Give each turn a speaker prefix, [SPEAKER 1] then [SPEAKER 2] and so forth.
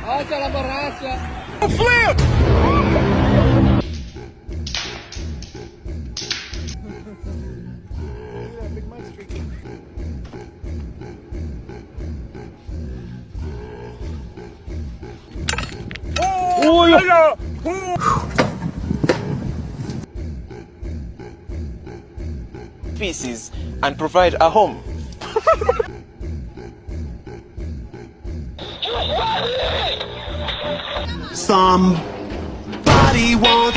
[SPEAKER 1] Alza la borraccia!
[SPEAKER 2] Flip! Oh, yeah.
[SPEAKER 3] Species and provide a home.
[SPEAKER 4] Somebody once